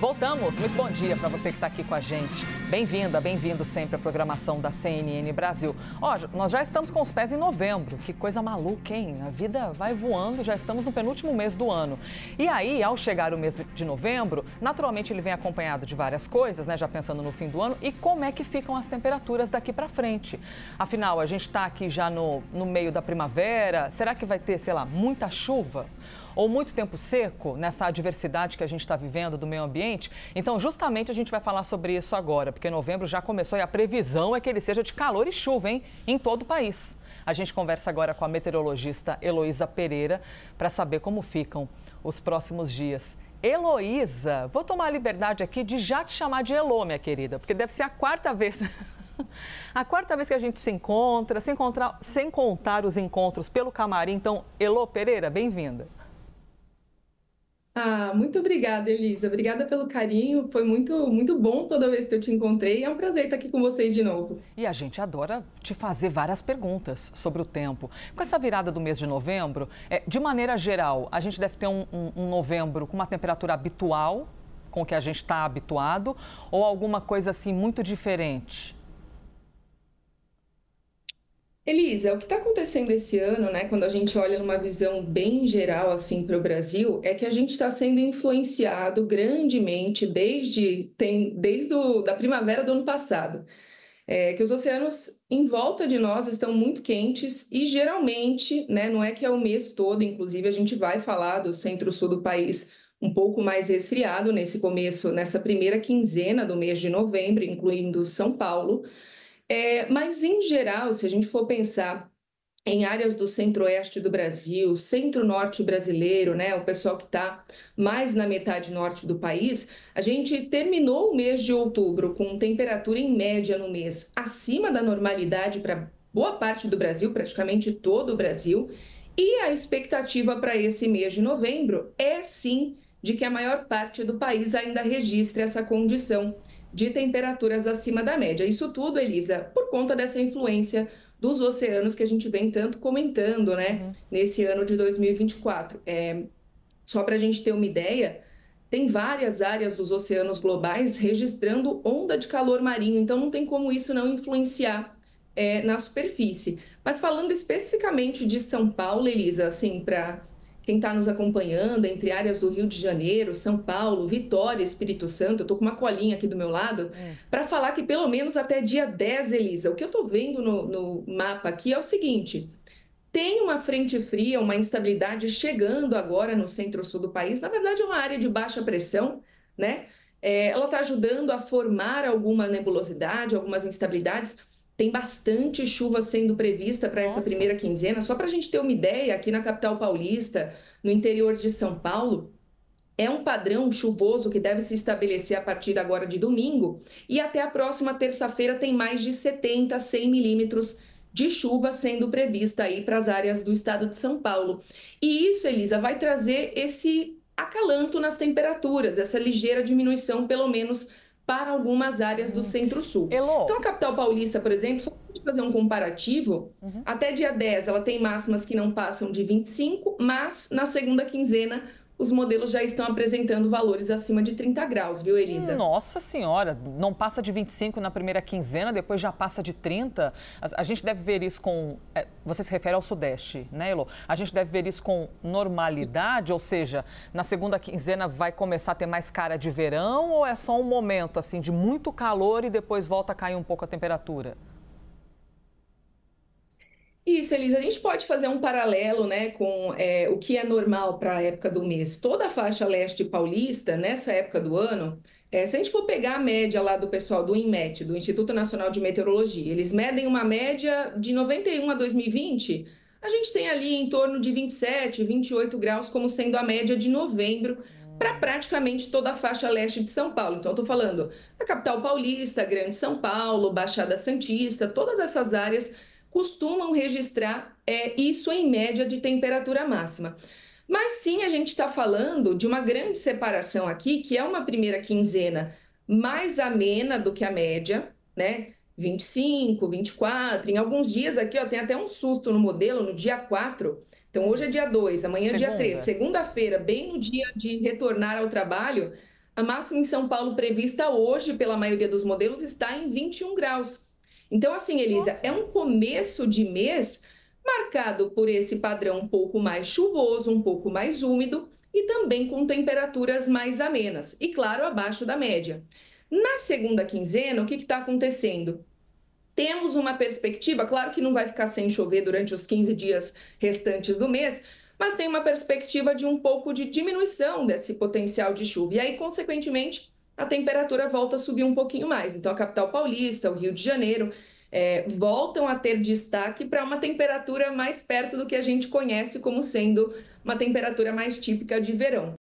Voltamos, muito bom dia para você que está aqui com a gente. Bem-vinda, bem-vindo sempre à programação da CNN Brasil. Ó, nós já estamos com os pés em novembro, que coisa maluca, hein? A vida vai voando, já estamos no penúltimo mês do ano. E aí, ao chegar o mês de novembro, naturalmente ele vem acompanhado de várias coisas, né? Já pensando no fim do ano e como é que ficam as temperaturas daqui para frente. Afinal, a gente está aqui já no meio da primavera, será que vai ter, sei lá, muita chuva? Ou muito tempo seco, nessa adversidade que a gente está vivendo do meio ambiente? Então, justamente, a gente vai falar sobre isso agora, porque novembro já começou e a previsão é que ele seja de calor e chuva, hein? Em todo o país. A gente conversa agora com a meteorologista Heloísa Pereira para saber como ficam os próximos dias. Heloísa, vou tomar a liberdade aqui de já te chamar de Elô, minha querida, porque deve ser a quarta vez... A quarta vez que a gente se encontra, sem contar os encontros pelo camarim. Então, Elô Pereira, bem-vinda. Muito obrigada, Elisa. Obrigada pelo carinho. Foi muito bom toda vez que eu te encontrei. É um prazer estar aqui com vocês de novo. E a gente adora te fazer várias perguntas sobre o tempo. Com essa virada do mês de novembro, de maneira geral, a gente deve ter um novembro com uma temperatura habitual, com o que a gente está habituado, ou alguma coisa assim muito diferente? Elisa, o que está acontecendo esse ano, né, quando a gente olha numa visão bem geral assim para o Brasil, é que a gente está sendo influenciado grandemente da primavera do ano passado. Que os oceanos em volta de nós estão muito quentes e geralmente, né, não é que é o mês todo, inclusive a gente vai falar do centro-sul do país um pouco mais resfriado nessa primeira quinzena do mês de novembro, incluindo São Paulo. Mas, em geral, se a gente for pensar em áreas do centro-oeste do Brasil, centro-norte brasileiro, né, o pessoal que está mais na metade norte do país, a gente terminou o mês de outubro com temperatura em média no mês acima da normalidade para boa parte do Brasil, praticamente todo o Brasil, e a expectativa para esse mês de novembro é sim de que a maior parte do país ainda registre essa condição de temperaturas acima da média. Isso tudo, Elisa, por conta dessa influência dos oceanos que a gente vem tanto comentando, né, nesse ano de 2024. Só para a gente ter uma ideia, tem várias áreas dos oceanos globais registrando onda de calor marinho, então não tem como isso não influenciar na superfície. Mas falando especificamente de São Paulo, Elisa, assim, para quem está nos acompanhando, entre áreas do Rio de Janeiro, São Paulo, Vitória, Espírito Santo, eu estou com uma colinha aqui do meu lado, para falar que pelo menos até dia 10, Elisa, o que eu estou vendo no mapa aqui é o seguinte: tem uma frente fria, uma instabilidade chegando agora no centro-sul do país, na verdade é uma área de baixa pressão, né? Ela está ajudando a formar alguma nebulosidade, algumas instabilidades. Tem bastante chuva sendo prevista para essa primeira quinzena. Só para a gente ter uma ideia, aqui na capital paulista, no interior de São Paulo, é um padrão chuvoso que deve se estabelecer a partir agora de domingo. E até a próxima terça-feira tem mais de 70 a 100 milímetros de chuva sendo prevista aí para as áreas do estado de São Paulo. E isso, Elisa, vai trazer esse acalanto nas temperaturas, essa ligeira diminuição, pelo menos para algumas áreas do centro-sul. Então, a capital paulista, por exemplo, só para fazer um comparativo, até dia 10 ela tem máximas que não passam de 25, mas na segunda quinzena os modelos já estão apresentando valores acima de 30 graus, viu, Elisa? Nossa Senhora, não passa de 25 na primeira quinzena, depois já passa de 30. A gente deve ver isso com... Você se refere ao Sudeste, né, Elô? A gente deve ver isso com normalidade, ou seja, na segunda quinzena vai começar a ter mais cara de verão ou é só um momento, assim, de muito calor e depois volta a cair um pouco a temperatura? Isso, Elisa, a gente pode fazer um paralelo, né, com o que é normal para a época do mês. Toda a faixa leste paulista, nessa época do ano, se a gente for pegar a média lá do pessoal do INMET, do Instituto Nacional de Meteorologia, eles medem uma média de 91 a 2020, a gente tem ali em torno de 27, 28 graus como sendo a média de novembro para praticamente toda a faixa leste de São Paulo. Então, eu estou falando da capital paulista, Grande São Paulo, Baixada Santista, todas essas áreas costumam registrar isso em média de temperatura máxima. Mas sim, a gente está falando de uma grande separação aqui, que é uma primeira quinzena mais amena do que a média, né? 25, 24, em alguns dias aqui, ó, tem até um susto no modelo, no dia 4. Então, hoje é dia 2, amanhã é dia 3. Segunda-feira, bem no dia de retornar ao trabalho, A máxima em São Paulo prevista hoje pela maioria dos modelos está em 21 graus. Então, assim, Elisa, é Nossa. um começo de mês marcado por esse padrão um pouco mais chuvoso, um pouco mais úmido e também com temperaturas mais amenas e, claro, abaixo da média. Na segunda quinzena, o que está acontecendo? Temos uma perspectiva, claro que não vai ficar sem chover durante os 15 dias restantes do mês, mas tem uma perspectiva de um pouco de diminuição desse potencial de chuva. E aí, consequentemente, a temperatura volta a subir um pouquinho mais. Então, a capital paulista, o Rio de Janeiro, voltam a ter destaque para uma temperatura mais perto do que a gente conhece como sendo uma temperatura mais típica de verão.